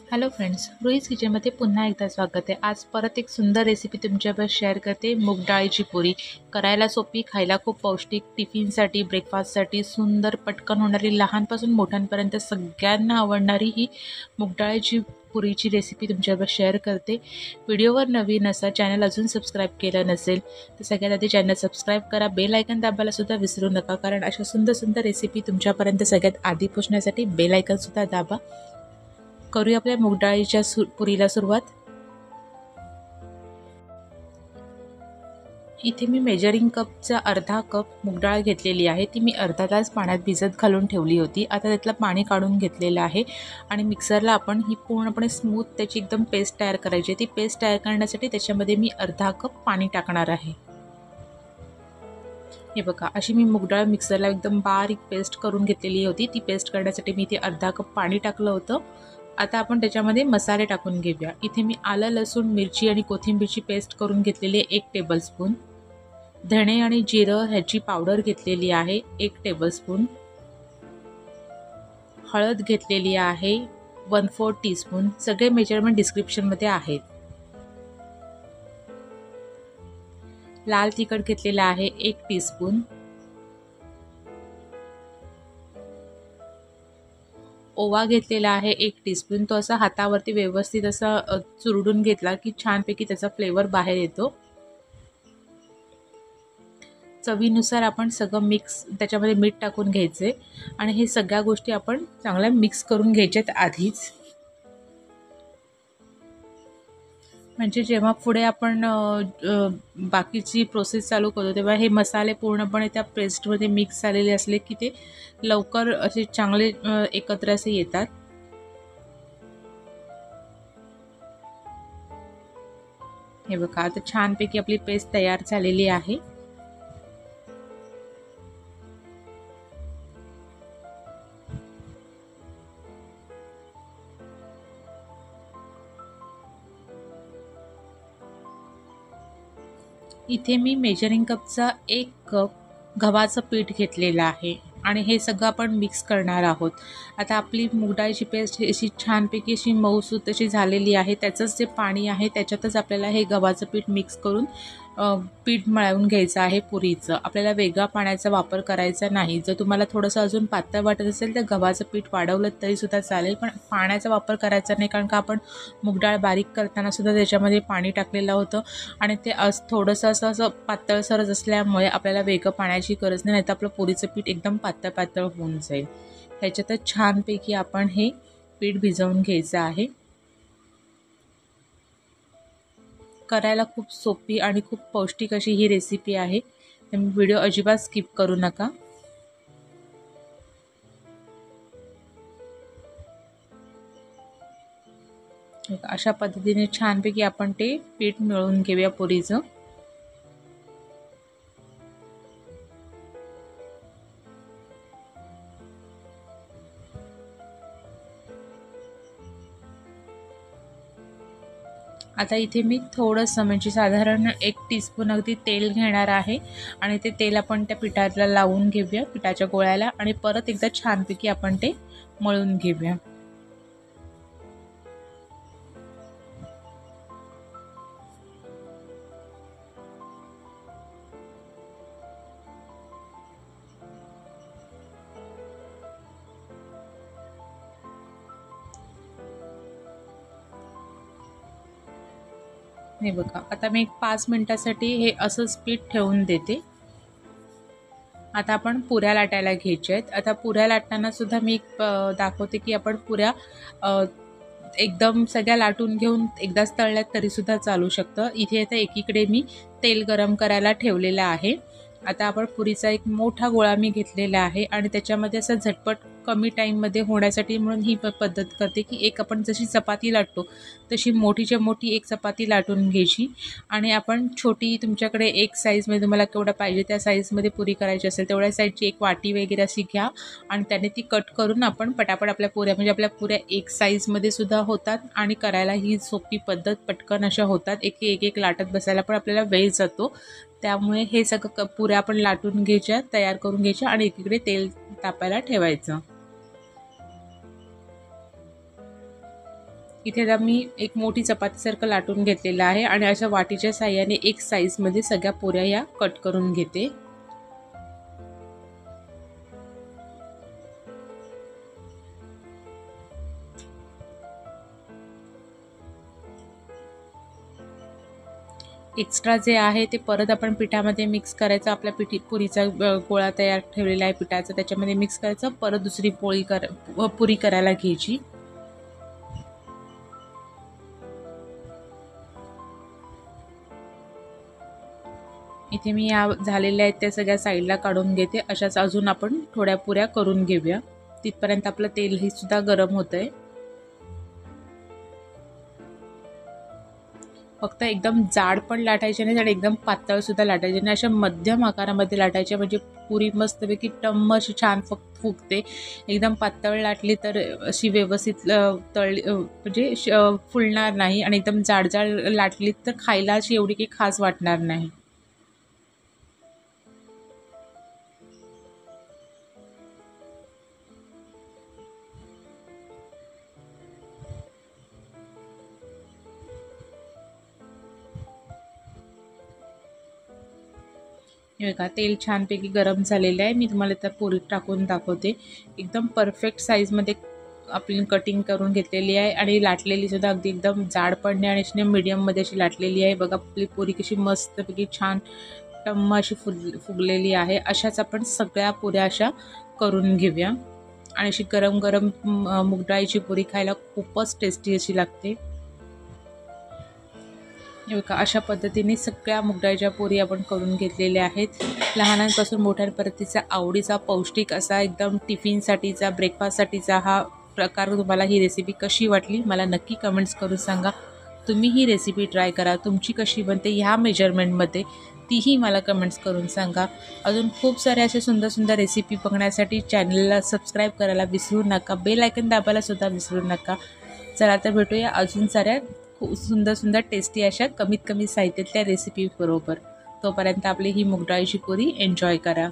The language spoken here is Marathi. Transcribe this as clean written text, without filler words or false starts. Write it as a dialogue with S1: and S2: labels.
S1: हॅलो फ्रेंड्स, रुईज किचनमध्ये पुन्हा एकदा स्वागत आहे। आज परत एक सुंदर रेसिपी तुमच्याबरोबर शेअर करते। मूग डाळीची पुरी करायला सोपी, खायला खूप पौष्टिक, टिफिनसाठी, ब्रेकफास्टसाठी सुंदर पटकन होणारी, लहानपासून मोठ्यांपर्यंत सगळ्यांना आवडणारी ही मूग डाळीची पुरीची रेसिपी तुमच्याबरोबर शेअर करते। व्हिडिओवर नवीन असा चॅनल अजून सबस्क्राईब केलं नसेल तर सगळ्यात आधी चॅनल सबस्क्राईब करा, बेल आयकन दाबायला सुद्धा विसरू नका, कारण अशा सुंदर सुंदर रेसिपी तुमच्यापर्यंत सगळ्यात आधी पोहोचण्यासाठी बेल आयकन सुद्धा दाबा। करूया आपल्या मूग डाळीच्या पुरीला सुरुवात। इथे मी मेजरिंग कपचा अर्धा कप मूग डाळ घेतलेली आहे। ती मी अर्धा तास पाण्यात भिजत घालून ठेवली होती। आता त्यातलं पाणी काढून घेतलेलं आहे आणि मिक्सरला आपण ही पूर्णपणे स्मूथ त्याची एकदम पेस्ट तयार करायची आहे। ती पेस्ट तयार करण्यासाठी त्याच्यामध्ये मी अर्धा कप पाणी टाकणार आहे। हे बघा, अशी मी मूग डाळ मिक्सरला एकदम बारीक पेस्ट करून घेतलेली होती। ती पेस्ट करण्यासाठी मी इथे अर्धा कप पाणी टाकलं होतं। आता आपण त्याच्यामध्ये मसाले टाकून घेऊया। इथे मी आलं, लसूण, मिरची आणि कोथिंबीरची पेस्ट करून घेतलेली 1 टेबलस्पून, धणे आणि जिरं ह्याची पावडर घेतलेली आहे 1 टेबलस्पून, हळद घेतलेली आहे 1/4 टीस्पून। सगळे मेजरमेंट डिस्क्रिप्शनमध्ये आहेत। लाल तिखट घेतलेला आहे 1 टीस्पून, ओवा घेतलेला आहे 1 टीस्पून। तो असा हातावरती व्यवस्थित असा चुरडून घेतला की छानपैकी त्याचा फ्लेवर बाहेर येतो। चवीनुसार आपण सगळं मिक्स त्याच्यामध्ये मीठ टाकून घ्यायचे आणि हे सगळ्या गोष्टी आपण चांगल्या मिक्स करून घ्यायच्यात आधीच, म्हणजे जेव्हा पुढे आपण बाकीची प्रोसेस चालू करतो तेव्हा हे मसाले पूर्णपणे त्या पेस्टमध्ये मिक्स झालेले असले की ते लवकर असे चांगले एकत्र असे येतात। हे बघा, आता छानपैकी आपली पेस्ट तयार झालेली आहे। इथे मी मेजरिंग कपचा 1 कप गव्हाचं पीठ घेतलेलं आहे आणि हे सगळं आपण मिक्स करणार आहोत। आता आपली मूग डाळीची पेस्ट अशी छानपैकी अशी मऊसूत अशी झालेली आहे। त्याचंच जे पाणी आहे त्याच्यातच आपल्याला हे गव्हाचं पीठ मिक्स करून पीठ मळून घ्यायचं आहे पुरीचं। आपल्याला वेगळा पाण्याचा वापर करायचा नाही। जर तुम्हाला थोडंसं अजून पातळ वाटत असेल तर गव्हाचं पीठ वाढवलं तरीसुद्धा चालेल, पण पाण्याचा वापर करायचा नाही, कारण का आपण मूग डाळ बारीक करताना सुद्धा त्याच्यामध्ये पाणी टाकलेलं होतं आणि ते थोडंसं असं पातळसरच असल्यामुळे आपल्याला वेगळं पाण्याची गरज नाही, नाहीतर आपलं पुरीचं पीठ एकदम पातळ पातळ होऊन जाईल। ह्याच्यातच छानपैकी आपण हे पीठ भिजवून घ्यायचं आहे। करायला खूप सोपी आणि खूप पौष्टिक अशी ही रेसिपी आहे, त्यामुळे व्हिडिओ अजिबात स्किप करू नका। अशा पद्धतीने छानपैकी आपण ते पीठ मळून घेऊया पुरीचं। आता इथे मी थोडंसं म्हणजे साधारण 1 टीस्पून अगदी तेल घेणार आहे आणि ते तेल आपण त्या पिठाला लावून घेऊया, पिठाच्या गोळ्याला, आणि परत एकदा छानपैकी आपण ते मळून घेऊया। हे बघा, आता मी 5 मिनिटासाठी हे असंच पीठ ठेवून देते। आता आपण पुऱ्या लाटायला घ्यायच्या आहेत। आता पुऱ्या लाटताना सुद्धा मी दाखवते की आपण पुऱ्या एकदम सगळ्या लाटून घेऊन एकदाच तळल्यात तरीसुद्धा चालू शकतं। इथे आता एकीकडे मी तेल गरम करायला ठेवलेलं आहे। आता आपण पुरीचा एक मोठा गोळा मी घेतलेला आहे आणि त्याच्यामध्ये असं झटपट कमी टाईममध्ये होण्यासाठी म्हणून ही पद्धत करते की एक आपण जशी चपाती लाटतो तशी मोठीच्या मोठी एक चपाती लाटून घ्यायची आणि आपण छोटी, तुमच्याकडे एक साईजमध्ये तुम्हाला केवढा पाहिजे त्या साईजमध्ये पुरी करायची असेल तेवढ्या साईजची एक वाटी वगैरे अशी घ्या आणि त्याने ती कट करून आपण पटापट आपल्या पुऱ्या, म्हणजे आपल्या पुऱ्या एक साईजमध्ये सुद्धा होतात आणि करायला ही सोपी पद्धत, पटकन अशा होतात। एक लाटत बसायला पण आपल्याला वेळ जातो, त्यामुळे हे सगळं पुऱ्या आपण लाटून घ्यायच्या, तयार करून घ्यायच्या आणि एकीकडे तेल तापायला ठेवायचं। इथे आता मी एक मोठी चपातीसारखं लाटून घेतलेलं आहे आणि अशा वाटीच्या साहाय्याने एक साईजमध्ये सगळ्या पुऱ्या या कट करून घेते. एक्स्ट्रा जे आहे ते परत आपण पिठामध्ये मिक्स करायचं. आपल्या पुरीचा गोळा तयार ठेवलेला आहे पिठाचा, त्याच्यामध्ये मिक्स करायचं. परत दुसरी पुरी करायला घ्यायची. इथे मी या झालेल्या आहेत त्या सगळ्या साईडला काढून घेते. अशाच अजून आपण थोड्या पुऱ्या करून घेऊया. तिथपर्यंत आपलं तेलही सुद्धा गरम होतंय. फक्त एकदम जाड पण लाटायचे नाही आणि एकदम पातळ सुद्धा लाटायचे नाही. अशा मध्यम आकारामध्ये लाटायचे म्हणजे पुरी मस्तपैकी टम्म अशी छान फुगते. एकदम पातळ लाटली तर अशी व्यवस्थित तळली म्हणजे फुलणार नाही आणि एकदम जाड जाड लाटली तर खायला अशी एवढी काही खास वाटणार नाही. हे बघा तेल छानपैकी गरम झालेलं आहे. मी तुम्हाला आता पुरी टाकून दाखवते. एकदम परफेक्ट साईजमध्ये आपली कटिंग करून घेतलेली आहे आणि लाटलेली सुद्धा अगदी एकदम जाड पण नाही आणि अशी मीडियममध्ये अशी लाटलेली आहे. बघा आपली पुरी कशी मस्तपैकी छान टम्म अशी फुगलेली आहे. अशाच आपण सगळ्या पुऱ्या अशा करून घेऊया आणि अशी गरम गरम मूग डाळीची पुरी खायला खूपच टेस्टी अशी लागते. बघा अशा पद्धतीने सगळ्या मूग डाळीच्या पुरी आपण करून घेतलेल्या आहेत. लहानांपासून मोठ्यांपर्यंतचा आवडीचा पौष्टिक असा एकदम टिफिनसाठीचा ब्रेकफास्टसाठीचा हा प्रकार तुम्हाला ही रेसिपी कशी वाटली मला नक्की कमेंट्स करून सांगा. तुम्ही ही रेसिपी ट्राय करा. तुमची कशी बनते ह्या मेजरमेंटमध्ये तीही मला कमेंट्स करून सांगा. अजून खूप सारे असे सुंदर सुंदर रेसिपी बघण्यासाठी चॅनलला सबस्क्राईब करायला विसरू नका. बेल आयकन दाबायला सुद्धा विसरू नका. चला तर भेटूया अजून साऱ्या खूप सुंदर सुंदर टेस्टी अशा कमीत कमी साहित्यात त्या रेसिपी बरोबर. तोपर्यंत आपली ही मूग डाळीची पुरी एन्जॉय करा.